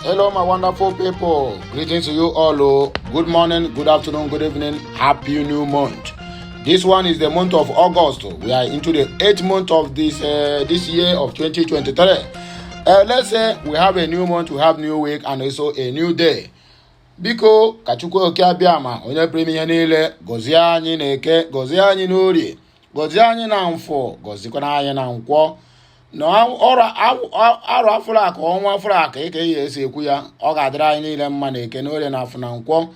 Hello, my wonderful people. Greetings to you all. Oh. Good morning, good afternoon, good evening. Happy new month. This one is the month of August. We are into the 8th month of this year of 2023. Let's say we have a new month, we have new week, and also a new day. Biko kachukwu oke abịama onye pụrụ ihe niile gọzie anyị na eke, gọzie anyị n'orie, gọzie anyị na mfọ, gọzikwana anyị na nkwọ. No arụ afụrụ aka ọnwa afụrụ aka eke ihe esi ekwu ya ọ ga-adịrị anyị niile mma na eke n'orie na afụ na nkwọ.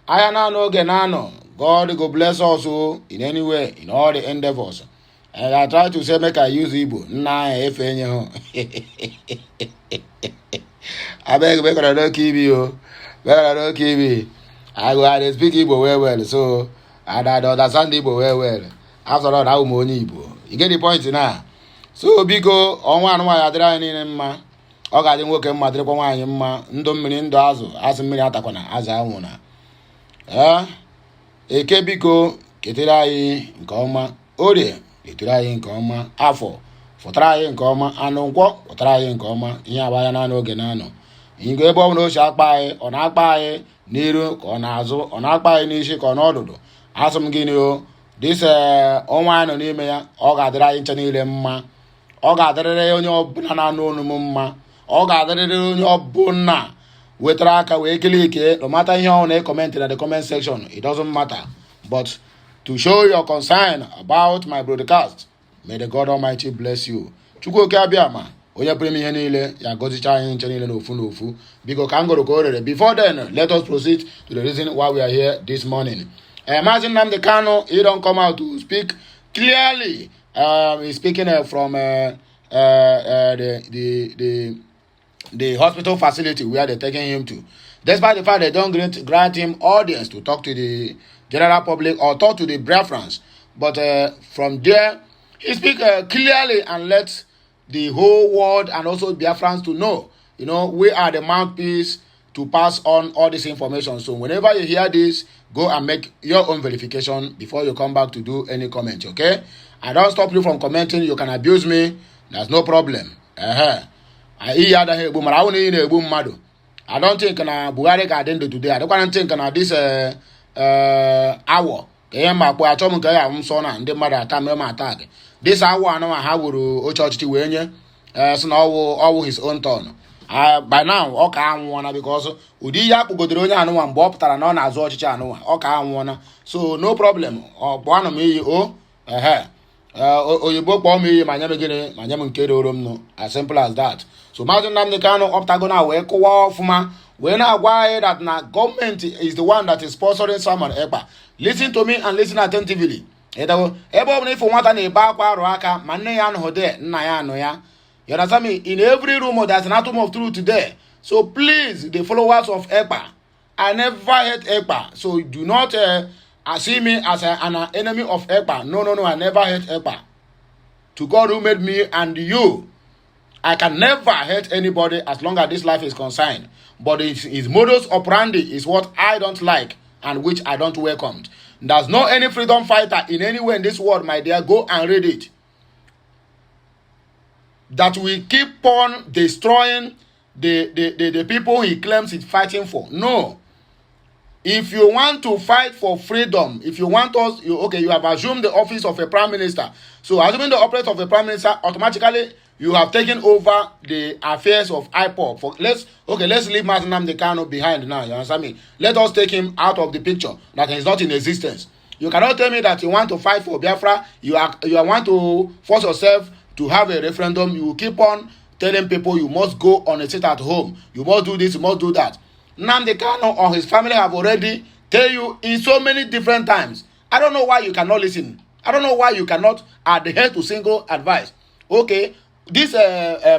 Anya na oge na-anọ. God go bless us in any way, in all the endeavors. And I try to say make I use Igbo. Nna efe enye ho. Abeg make una no kill me o. Make una no kill me. I speak Igbo well, so I understand Igbo well. After all, I am only Igbo. You get the point now. So biko ọnwa anụmanụ adịrị anyị niile mma. Ọ ga-adị nwoke mma dịrịkwa nwaanyị mma. Ndụ mmiri ndụ azụ, asị mmiri atakwana azụ anwụ na. Eke biko ketere anyị nke ọma. Orie ketere anyị nke ọma. Afọ fụtara anyị nke ọma. Anụ nkwọ fụtara anyị nke ọma. Ihe abaya na n'oge na-anọ. Ihe ebe ọ bụla o si akpa anyị, ọ na-akpa anyị n'iru ka ọ na-azụ, ọ na-akpa anyị n'isi ka ọ n'ọdụdụ. Asị m gịnị o, this ọnwa anyị nọ n'ime ya, ọ ga-adịrị anyị nche niile mma. Ọ ga-adịrịrị onye ọbụla na-anụ olu m mma. Ọ ga-adịrịrị onye ọbụla wetara aka wee kelee ike. No matter ihe ọ na-comment in the comment section, it doesn't matter. But to show your concern about my broadcast, may the God Almighty bless you. Chukwu oke abịama onye pụrụ ihe niile ya gọzicha anyị nche niile n'ofu n'ofu. Biko ka ngoro ka orere. Before then, let us proceed to the reason why we are here this morning. Imagine Nnamdi Kanu, he don't come out to speak clearly. He's speaking from the hospital facility where they're taking him to. Despite the fact they don't grant him audience to talk to the general public or talk to the Biafrans. But from there, he speaks clearly and lets the whole world and also Biafrans to know, we are the mouthpiece to pass on all this information. So whenever you hear this, go and make your own verification before you come back to do any comment, okay? I don't stop you from commenting. You can abuse me. There's no problem. I don't think na Buhari ga adị ndụ today. I don't think na this hour. This hour anọ ha wuru oche ọchịchị wee nye so na ọwụ his own turn. By now ọ ka anwụọna because ụdị ihe akpụgodoro onye anụnwa mgbe ọ pụtara na ọ na-azụ ọchịchị anụnwa ọ ka anwụọna. So no problem. Ọ bụ anọ m iyi oyibo kpọọ m iyi ma nye m gịnị ma nye m nke roro m nụ. As simple as that. So Maazị Nnamdi Kanu ọpụtago na wee kụwa ọfụma wee na-agwa anyị that na government is the one that is sponsoring Simon Ekpa. Listen to me and listen attentively. Ebe ọ bụla ifo nwata na-ebe akwa arụ aka ma nne ya anụghị de nna ya anụ ya. You understand me? In every room there's an atom of truth there. So please, the followers of EKPA, I never hate EKPA. So do not see me as an enemy of EKPA. No, I never hate EKPA. To God who made me and you, I can never hate anybody as long as this life is concerned. But his modus operandi is what I don't like and which I don't welcome. There's no any freedom fighter in any way in this world, my dear. Go and read it. That we keep on destroying the people he claims he's fighting for. No. If you want to fight for freedom, if you want us, you have assumed the office of a prime minister. So assuming the office of a prime minister, automatically you have taken over the affairs of IPOB. Let's leave Maazị Nnamdi Kanu behind now. You understand me? Let us take him out of the picture. That is not in existence. You cannot tell me that you want to fight for Biafra. You want to force yourself to have a referendum. You keep on telling people you must go on a sit at home. You must do this, you must do that. Nnamdi Kanu or his family have already tell you in so many different times. I don't know why you cannot listen. I don't know why you cannot adhere to single advice. Okay, this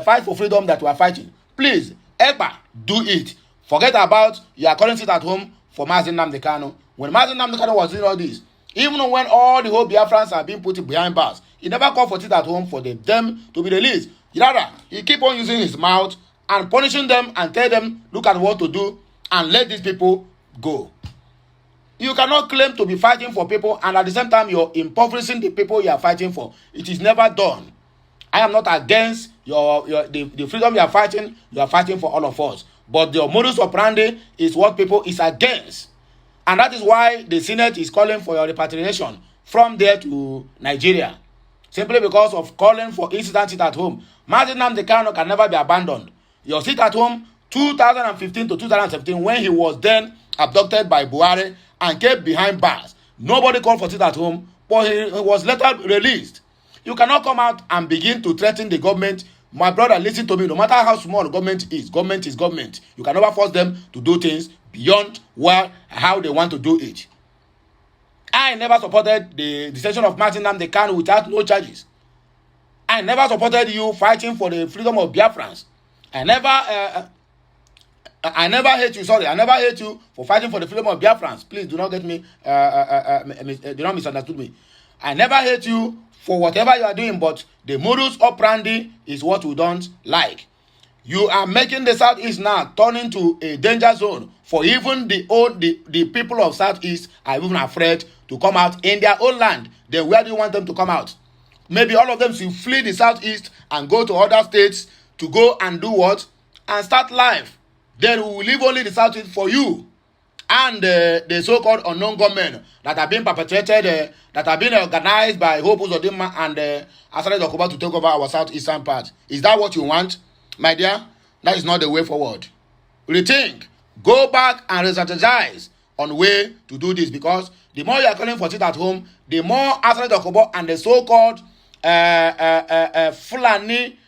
fight for freedom that we are fighting, please, EKPA, do it. Forget about you are calling sit at home for Maazị Nnamdi Kanu. When Maazị Nnamdi Kanu was doing all this, even when all the whole Biafrans are being put behind bars, he never called for sit at home for them to be released. Rather, he keep on using his mouth and punishing them and tell them, look at what to do and let these people go. You cannot claim to be fighting for people and at the same time you're impoverishing the people you are fighting for. It is never done. I am not against the freedom you are fighting for all of us. But the modus operandi is what people is against. And that is why the Senate is calling for your repatriation from there to Nigeria. Simply because of calling for instant sit at home. Mazi Nnamdi Kanu can never be abandoned. Your sit at home 2015 to 2017, when he was then abducted by Buhari and kept behind bars. Nobody called for sit at home, but he was later released. You cannot come out and begin to threaten the government. My brother, listen to me. No matter how small the government is government. You can never force them to do things beyond how they want to do it. I never supported the decision of Mazi Nnamdi Kanu without no charges. I never supported you fighting for the freedom of Biafrans. I never hate you. Sorry, I never hate you for fighting for the freedom of Biafrans. Please do not get me. Do not misunderstood me. I never hate you for whatever you are doing, but the modus operandi is what we don't like. You are making the Southeast now turn into a danger zone for even the people of Southeast are even afraid to come out in their own land. Then where do you want them to come out? Maybe all of them should flee the Southeast and go to other states to go and do what? And start life. Then we will leave only the Southeast for you. And the so-called unknown government that have been perpetrated, that have been organized by Hope Uzodinma and Asare Dokuba to take over our southeastern part. Is that what you want, my dear? That is not the way forward. Rethink. Go back and re-strategize on way to do this, because the more you are calling for it at home, the more Asare Dokuba and the so-called Fulani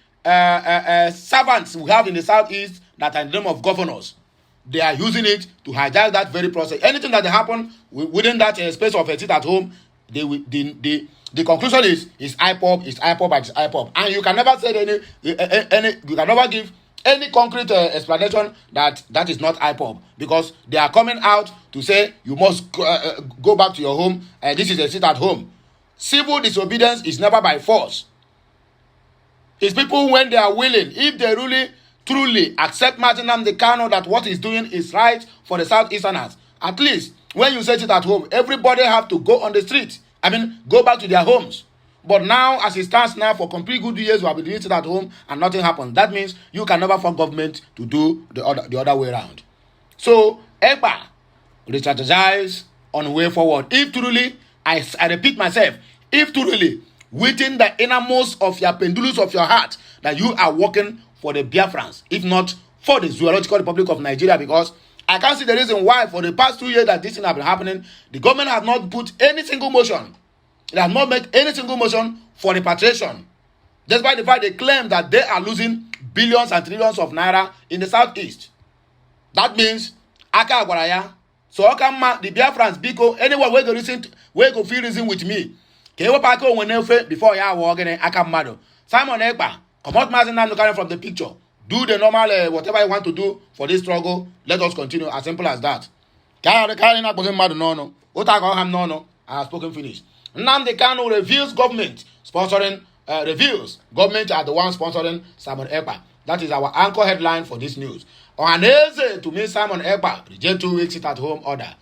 servants we have in the southeast that are in the name of governors. They are using it to hijack that very process. Anything that happen within that space of a sit at home, the conclusion is IPOB, is IPOB, and is IPOB. And you can never say you can never give any concrete explanation that is not IPOB, because they are coming out to say you must go back to your home, and this is a sit at home. Civil disobedience is never by force. It's people when they are willing, if they really truly accept Mazi Nnamdi Kanu that what he's doing is right for the Southeasterners. At least when you set it at home, everybody have to go on the street. Go back to their homes. But now, as it stands now, for complete good years, we have been doing it at home and nothing happens. That means you can never force government to do the other way around. So, EKPA, re-strategize on the way forward. If truly, I repeat myself, if truly, within the innermost of your pendulums of your heart, that you are working for the Biafrans, if not for the Zoological Republic of Nigeria, because I can't see the reason why for the past 2 years that this thing has been happening, the government has not put any single motion. It has not made any single motion for repatriation. Despite the fact they claim that they are losing billions and trillions of naira in the southeast. That means, Aka Agwaraya, so Okama, the Biafrans, Biko, anyone where go feel reason with me. Kewo Pako Wenefe before ya walking Aka Mado. Simon EKPA, come out Mazi Nnamdi Kanu from the picture. Do the normal whatever you want to do for this struggle. Let us continue. As simple as that. I have spoken finished. Nnamdi Kanu reveals government sponsoring reveals government are the ones sponsoring Simon EKPA. That is our anchor headline for this news. Ohaneze to meet Simon EKPA reject 2 weeks sit at home order.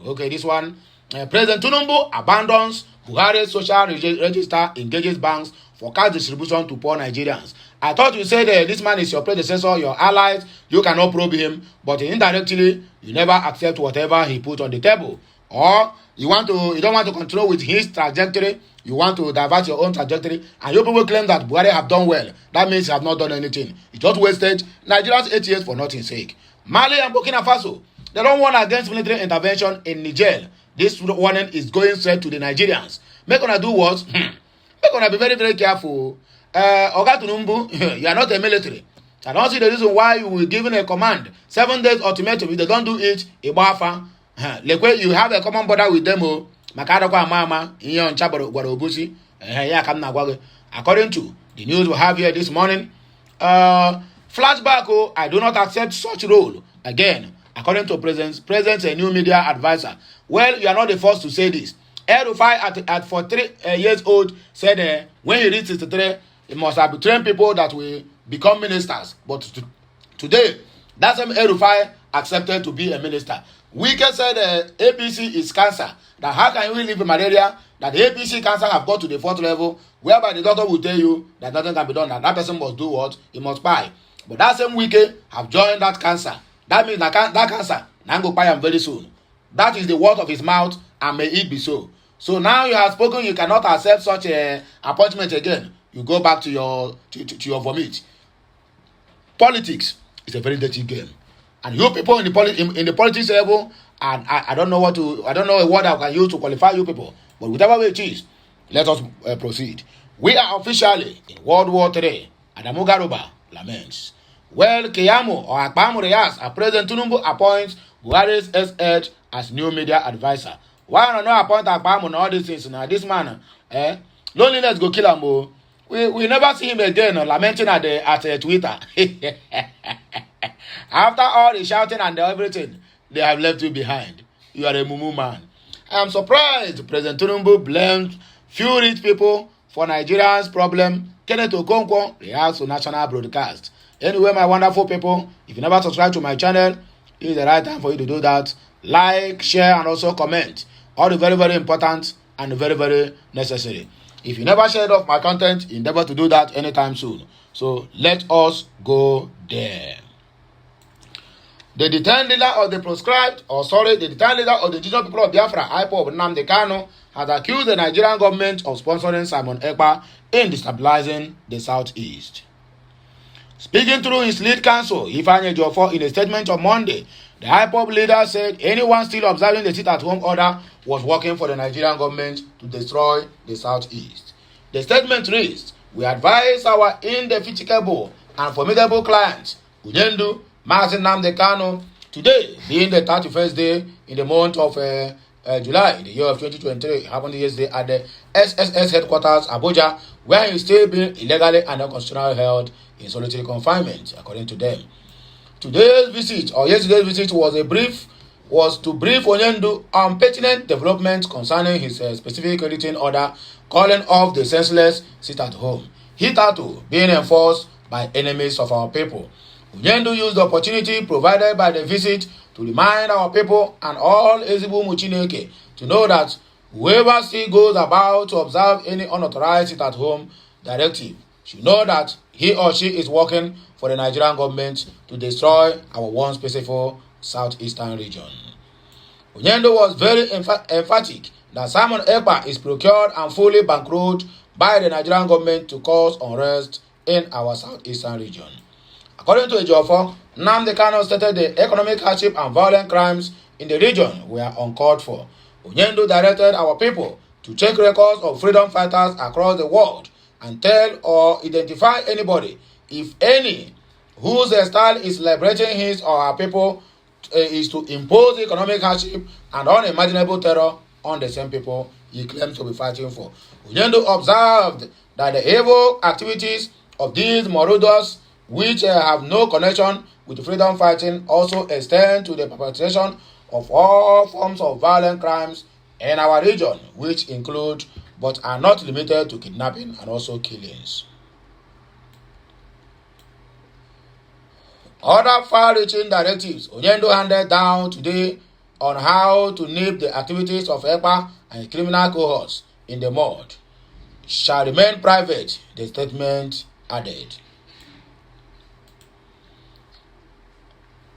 Okay, this one. President Tinubu abandons Buhari's social register, engages banks for cash distribution to poor Nigerians. I thought you said this man is your predecessor, your allies, you cannot probe him, but indirectly, you never accept whatever he put on the table. Or you don't want to control with his trajectory, you want to divert your own trajectory, and you people claim that Buhari have done well. That means he have not done anything. He just wasted Nigeria's 8 years for nothing's sake. Mali and Burkina Faso, they don't warn against military intervention in Niger. This warning is going straight to the Nigerians. Make una do what? Make una be very, very careful. Oga Tinubu, you are not a military. I don't see the reason why you will given a command. 7 days ultimatum. If they don't do it, Ibafa. Like you have a common border with them. Makadakwa mama, Inyon Chabaro Guarobusi. According to the news we have here this morning, flashback. I do not accept such role again. According to President's a new media advisor. Well, you are not the first to say this. El-Rufai at 43 years old said when he reached 63, he must have trained people that will become ministers. But today, that same El-Rufai accepted to be a minister. Wike said APC is cancer. That how can we live in malaria? That the APC cancer have got to the 4th level, whereby the doctor will tell you that nothing can be done. That person must do what? He must buy. But that same Wike have joined that cancer. That means that cancer now go buy him very soon. That is the word of his mouth, and may it be so. So now you have spoken, you cannot accept such a appointment again. You go back to your vomit. Politics is a very dirty game, and you people in the politics level, and I don't know a word I can use to qualify you people, but whatever way it is, let us proceed. We are officially in World War III. Adamu Garuba laments. Well, Keyamo or Akpamu Reyes, President Tinubu appoints Buhari's SH as new media advisor. Why not appoint Akpamu and all these things? Now this man, loneliness go kill him. We never see him again lamenting at Twitter. After all the shouting and everything, they have left you behind. You are a mumu man. I am surprised President Tinubu blamed few rich people for Nigeria's problem. Kenneth Okonkwo reacts to national broadcast. Anyway, my wonderful people, if you never subscribe to my channel, it is the right time for you to do that. Like, share, and also comment. All the very, very important and very, very necessary. If you never shared off my content, endeavor to do that anytime soon. So let us go there. The detained leader of the detained leader of the indigenous people of Biafra, IPOB Nnamdi Kanu, has accused the Nigerian government of sponsoring Simon Ekpa in destabilizing the southeast. Speaking through his lead counsel, Ifeanyi Ejiofor, in a statement on Monday, the IPOB leader said anyone still observing the sit-at-home order was working for the Nigerian government to destroy the southeast. The statement reads, "We advise our indefatigable and formidable client, Unyendu Mazi Nnamdi Kanu, today being the 31st day in the month of July, in the year of 2023, happened yesterday at the SSS headquarters, Abuja, where he is still being illegally and unconstitutionally held in solitary confinement, according to them. Yesterday's visit was to brief Onyendu on pertinent developments concerning his specific crediting order calling off the senseless sit-at-home, hitherto being enforced by enemies of our people. Onyendu used the opportunity provided by the visit to remind our people and all Ezigbo Muchineke to know that whoever still goes about to observe any unauthorized sit-at-home directive should know that he or she is working for the Nigerian government to destroy our once peaceful southeastern region." Onyendu was very emphatic that Simon Ekpa is procured and fully bankrolled by the Nigerian government to cause unrest in our southeastern region. According to Ejiofor, Nnamdi Kanu stated the economic hardship and violent crimes in the region were uncalled for. Onyendu directed our people to check records of freedom fighters across the world and tell or identify anybody, if any, whose style is liberating his or her people is to impose economic hardship and unimaginable terror on the same people he claims to be fighting for. Onyendu observed that the evil activities of these marauders, which have no connection with freedom fighting, also extend to the perpetration of all forms of violent crimes in our region, which include but are not limited to kidnapping and also killings. Other far-reaching directives Onyendu handed down today on how to nip the activities of EKPA and criminal cohorts in the mud shall remain private, the statement added.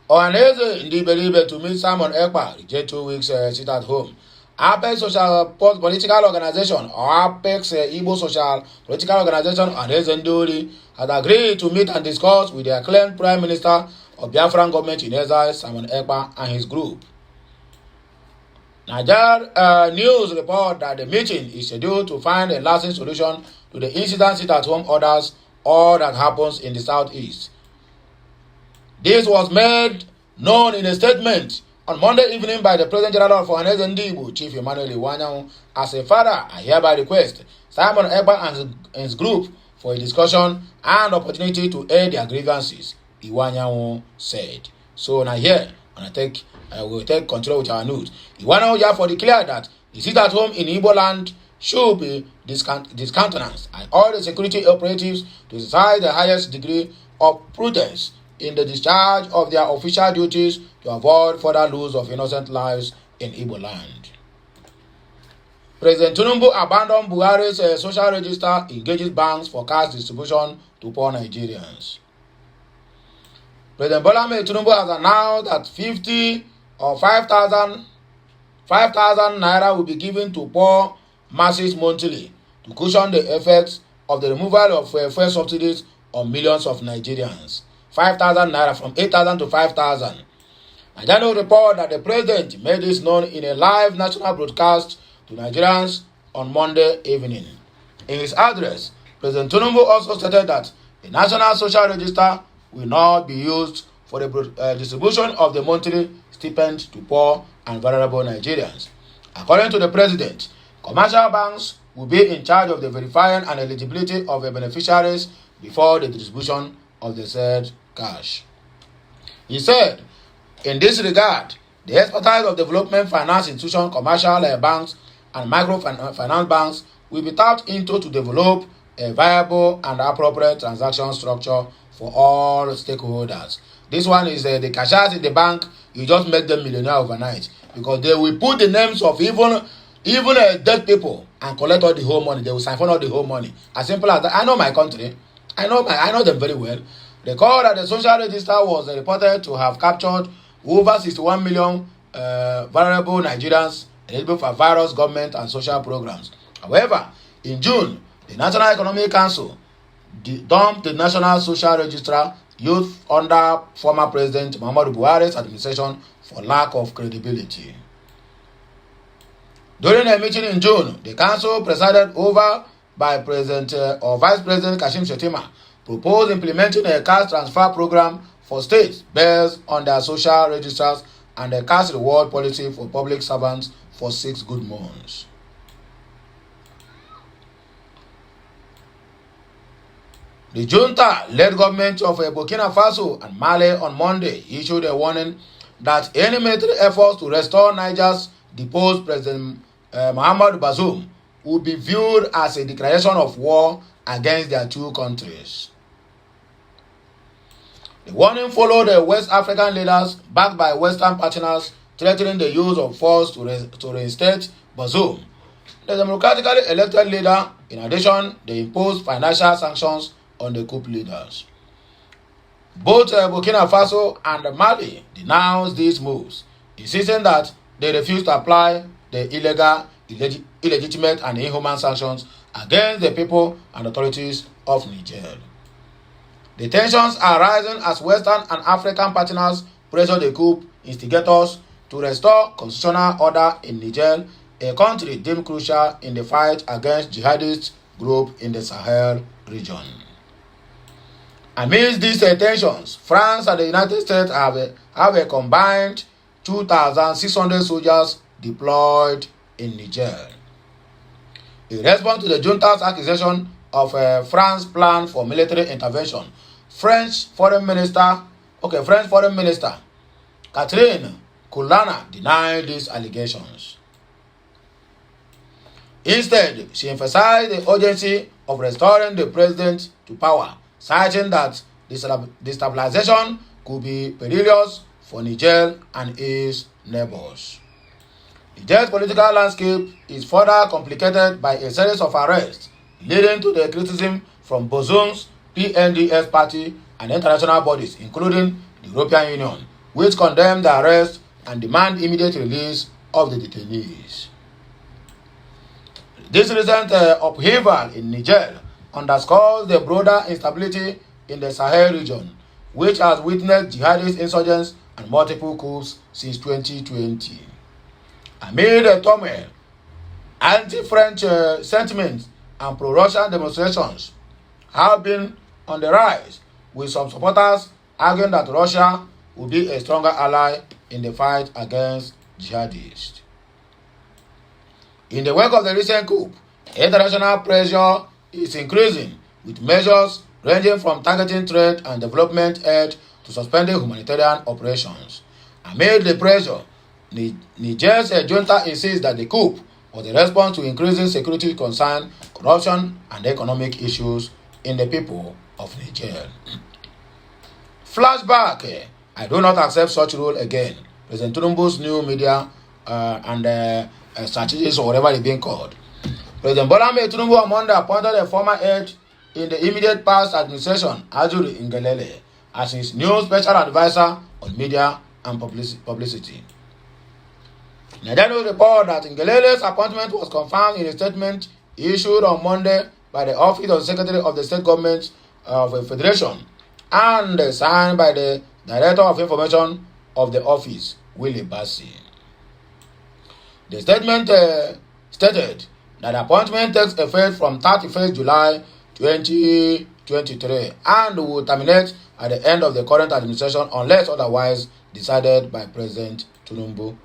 Ohaneze Ndiberibe to meet Simon Ekpa reject 2 weeks sit at home. Apex Social Political Organization or Apex Igbo Social Political Organization and Ndori had agreed to meet and discuss with the acclaimed Prime Minister of Biafran government in exile, Simon Ekpa, and his group. Niger News report that the meeting is scheduled to find a lasting solution to the incident sit-at-home orders, all that happens in the southeast. This was made known in a statement on Monday evening by the President General of Ohaneze Ndigbo, Chief Emmanuel Iwanyanwu. As a father, I hereby request Simon Ekpa and his group for a discussion and opportunity to air their grievances, Iwanyanwu said. So now here, we'll take control with our news. Iwanyanwu therefore declared that the sit-at-home in Igbo land should be discountenanced and all the security operatives to exercise the highest degree of prudence in the discharge of their official duties to avoid further loss of innocent lives in Igbo land. President Tinubu abandoned Buhari's social register, engages banks for cash distribution to poor Nigerians. President Bola Ahmed Tinubu has announced that 50 or 5,000 naira will be given to poor masses monthly to cushion the effects of the removal of fuel subsidies on millions of Nigerians. 5,000 naira from 8,000 to 5,000. I then report that the president made this known in a live national broadcast to Nigerians on Monday evening. In his address, President Tinubu also stated that the National Social Register will not be used for the distribution of the monthly stipend to poor and vulnerable Nigerians. According to the president, commercial banks will be in charge of the verifying and eligibility of the beneficiaries before the distribution of the said cash. He said, in this regard, the expertise of development finance institutions, commercial banks, and microfinance banks will be tapped into to develop a viable and appropriate transaction structure for all stakeholders. This one is the cashiers in the bank. You just make them millionaire overnight because they will put the names of even dead people and collect all the whole money. They will siphon all the whole money. As simple as that. I know my country. I know them very well. Recall that the social register was reported to have captured over 61 million vulnerable Nigerians eligible for various government and social programs. However, in June, the National Economic Council dumped the National Social Register youth under former President Muhammadu Buhari's administration for lack of credibility. During a meeting in June, the council presided over by President or Vice President Kashim Shettima proposed implementing a cash transfer program for states based on their social registers and a cash reward policy for public servants for 6 good months. The junta-led government of Burkina Faso and Mali on Monday issued a warning that any military efforts to restore Niger's deposed President Mohamed Bazoum would be viewed as a declaration of war against their two countries. The warning followed the West African leaders backed by Western partners threatening the use of force to reinstate Bazoum, the democratically elected leader. In addition, they imposed financial sanctions on the coup leaders. Both Burkina Faso and Mali denounced these moves, insisting that they refused to apply the illegal, illegitimate, and inhuman sanctions against the people and authorities of Niger. The tensions are rising as Western and African partners pressure the coup instigators to restore constitutional order in Niger, a country deemed crucial in the fight against jihadist groups in the Sahel region. Amidst these tensions, France and the United States have a combined 2,600 soldiers deployed in Niger. In response to the junta's accusation of France's plan for military intervention, French Foreign Minister Catherine Colonna denied these allegations. Instead, she emphasized the urgency of restoring the president to power, citing that destabilization could be perilous for Niger and its neighbors. Niger's political landscape is further complicated by a series of arrests, leading to the criticism from Bazoum's PNDS party and international bodies, including the European Union, which condemn the arrest and demand immediate release of the detainees. This recent upheaval in Niger underscores the broader instability in the Sahel region, which has witnessed jihadist insurgents and multiple coups since 2020. Amid the turmoil, anti-French sentiments and pro-Russian demonstrations have been on the rise, with some supporters arguing that Russia will be a stronger ally in the fight against jihadists. In the wake of the recent coup, international pressure is increasing, with measures ranging from targeting trade and development aid to suspending humanitarian operations. Amid the pressure, Niger's junta insists that the coup was a response to increasing security concerns, corruption, and economic issues in the people of Niger. Flashback: I do not accept such rule again. President Tinubu's new media and strategies, or whatever it's being called. President Bola Ahmed Tinubu on Monday appointed a former aide in the immediate past administration, Ajuri Ngelale, as his new special advisor on media and publicity. Nigerian report that Ngelele's appointment was confirmed in a statement issued on Monday by the Office of the Secretary of the State Government of a Federation and signed by the Director of Information of the office, Willie Bassi. The statement stated that the appointment takes effect from 31st July 2023 and will terminate at the end of the current administration unless otherwise decided by President Tinubu.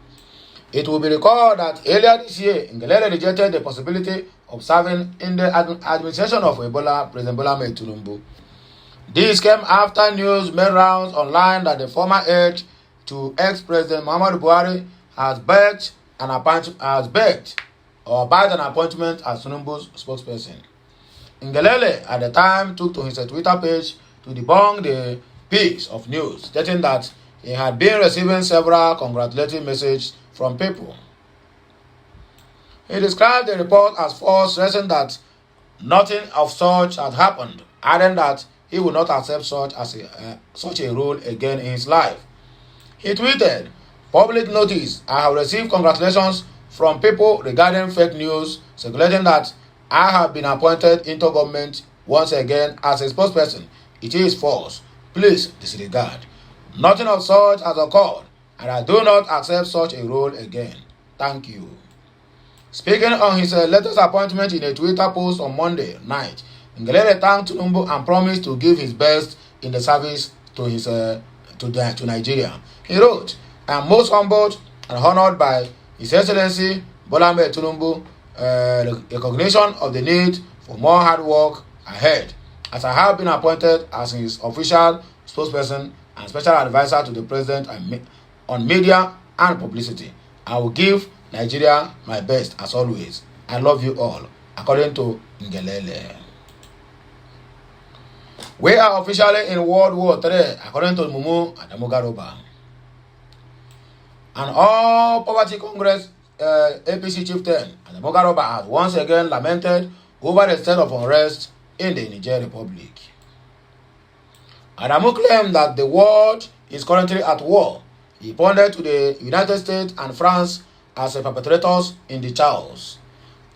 It will be recalled that earlier this year, Ngelele rejected the possibility of serving in the administration of President Bola Ahmed Tinubu. This came after news made rounds online that the former aide to ex-President Muhammadu Buhari has begged an appointment as Tinubu's spokesperson. Ngelele at the time took to his Twitter page to debunk the piece of news, stating that he had been receiving several congratulatory messages from people. He described the report as false, stressing that nothing of such had happened, adding that he would not accept such a role again in his life. He tweeted, "Public notice, I have received congratulations from people regarding fake news circulating that I have been appointed into government once again as a spokesperson. It is false. Please disregard. Nothing of such has occurred, and I do not accept such a role again. Thank you." Speaking on his latest appointment in a Twitter post on Monday night, Ngelele thanked Tinubu and promised to give his best in the service to Nigeria. He wrote, "I am most humbled and honored by His Excellency Bola Ahmed Tinubu recognition of the need for more hard work ahead, as I have been appointed as his official spokesperson and special advisor to the President on media and publicity. I will give Nigeria my best as always. I love you all," according to Ngelele. We are officially in World War III, according to Mumu Adamugaroba. And all Poverty Congress APC chieftain Adamugaroba has once again lamented over the state of unrest in the Niger Republic. Adamu claimed that the world is currently at war. He pointed to the United States and France as perpetrators in the chaos.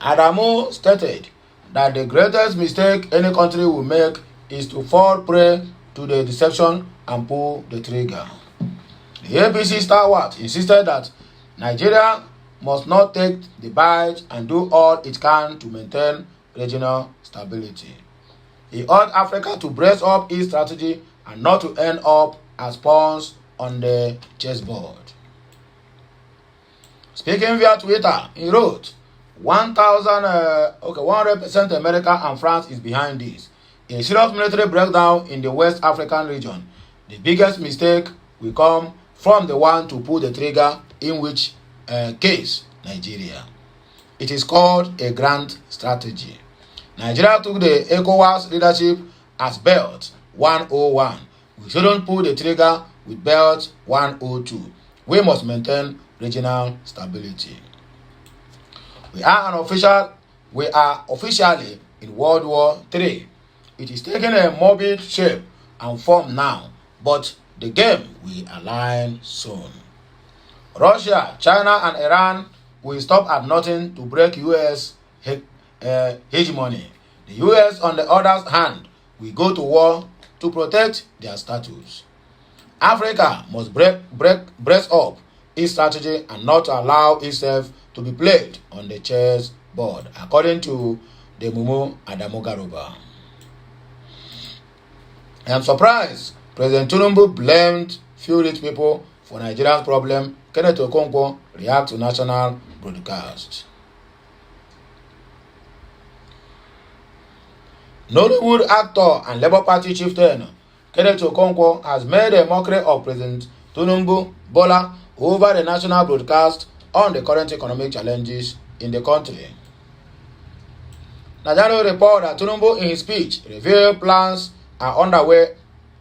Adamu stated that the greatest mistake any country will make is to fall prey to the deception and pull the trigger. The APC stalwart insisted that Nigeria must not take the bite and do all it can to maintain regional stability. He urged Africa to brace up its strategy and not to end up as pawns on the chessboard. Speaking via Twitter, he wrote, 100% America and France is behind this. A serious military breakdown in the West African region. The biggest mistake will come from the one to pull the trigger, in which case Nigeria. It is called a grand strategy. Nigeria took the ECOWAS leadership as belt 101. We shouldn't pull the trigger with belt 102. We must maintain regional stability. We are officially in World War III. It is taking a morbid shape and form now, but the game will align soon. Russia, China, and Iran will stop at nothing to break U.S. hegemony. The U.S., on the other hand, will go to war to protect their status. Africa must brace up its strategy and not allow itself to be played on the chessboard, according to the Mumu Adamugaroba. I am surprised President Tinubu blamed few rich people for Nigeria's problem. Kenneth Okonkwo react to national broadcast. Nollywood actor and Labour Party chieftain Kenneth Okonkwo has made a mockery of President Tinubu Bola over the national broadcast on the current economic challenges in the country. Nigerian report that Tinubu in his speech revealed plans are underway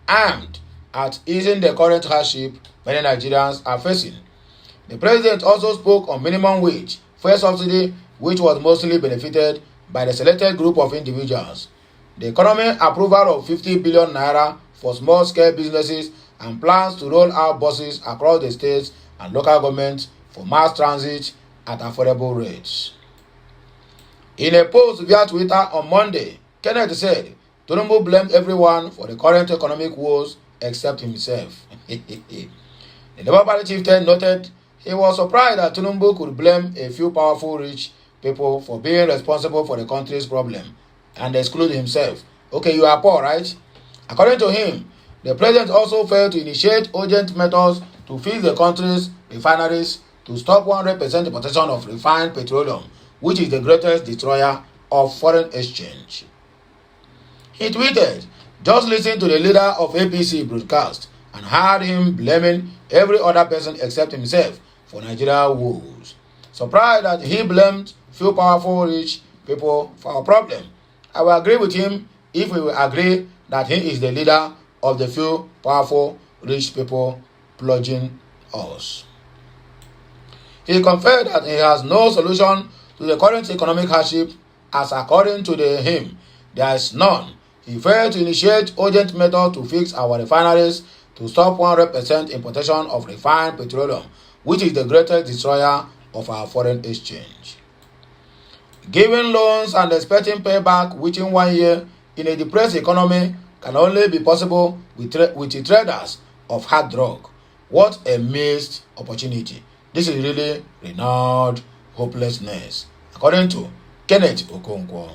aimed at easing the current hardship many Nigerians are facing. The president also spoke on minimum wage, fuel subsidy, which was mostly benefited by the selected group of individuals. The economy approval of 50 billion naira for small-scale businesses and plans to roll out buses across the states and local governments for mass transit at affordable rates. In a post via Twitter on Monday, Kenneth said Tinubu blamed everyone for the current economic woes except himself. The Labour Party chieftain noted he was surprised that Tinubu could blame a few powerful rich people for being responsible for the country's problem and exclude himself. Okay, you are poor, right? According to him, the president also failed to initiate urgent methods to fix the country's refineries to stop 100% importation of refined petroleum, which is the greatest destroyer of foreign exchange. He tweeted, "Just listen to the leader of APC broadcast and heard him blaming every other person except himself for Nigeria woes. Surprised that he blamed few powerful rich people for our problem. I will agree with him if we will agree that he is the leader of the few powerful rich people plunging us." He confessed that he has no solution to the current economic hardship, as according to him, there is none. He failed to initiate urgent methods to fix our refineries to stop 100% importation of refined petroleum, which is the greatest destroyer of our foreign exchange. Giving loans and expecting payback within 1 year in a depressed economy can only be possible with the traders of hard drug. What a missed opportunity. This is really renowned hopelessness, according to Kenneth Okonkwo.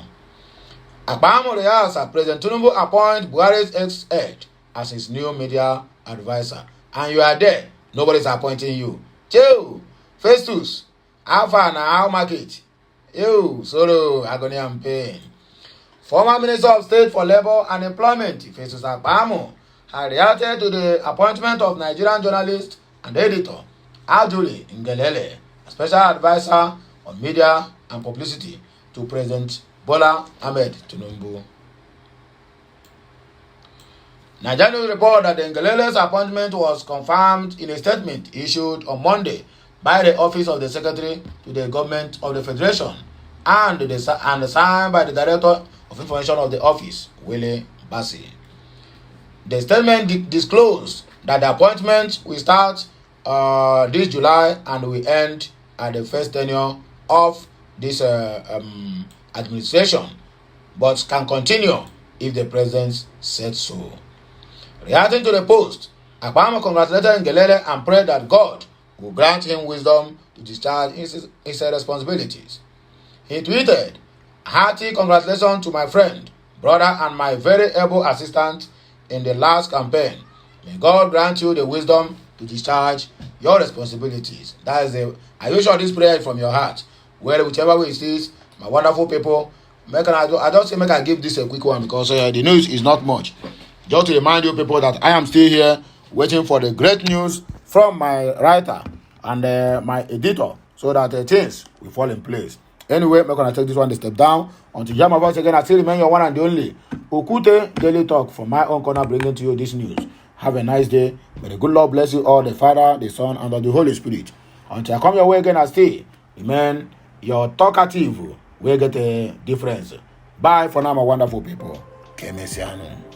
Akpamo rehearsed that President Tinubu appoint Buhari's ex-head as his new media advisor. And you are there, nobody's appointing you. Chill, Festus, how far now, how market? You, solo, agony and pain. Former Minister of State for Labor and Employment, Festus Akpamo, had reacted to the appointment of Nigerian journalist and editor Aduli Ngelele, a special advisor on media and publicity to President Bola Ahmed Tinubu. Nigerian report that the Ngelele's appointment was confirmed in a statement issued on Monday by the Office of the Secretary to the Government of the Federation and signed by the Director of Information of the Office, Willie Bassi. The statement disclosed that the appointment will start this July and will end at the first tenure of this administration, but can continue if the president said so. Reacting to the post, Akpamo congratulated Ngelele and prayed that God will grant him wisdom to discharge his responsibilities. He tweeted, "Hearty congratulations to my friend, brother, and my very able assistant in the last campaign. May God grant you the wisdom to discharge your responsibilities." That is are you sure this prayer is from your heart? Well, whichever way it is, my wonderful people, I just say make I give this a quick one because the news is not much. Just to remind you people that I am still here waiting for the great news from my writer and my editor so that things will fall in place. Anyway, I'm going to take this one step down. Until you hear my voice again, I still remain your one and the only Okute Daily Talk from my own corner, bringing to you this news. Have a nice day. May the good Lord bless you all, the Father, the Son, and the Holy Spirit. Until I come your way again, I stay. Remain your talkative. We'll get a difference. Bye for now, my wonderful people. Kemesiano.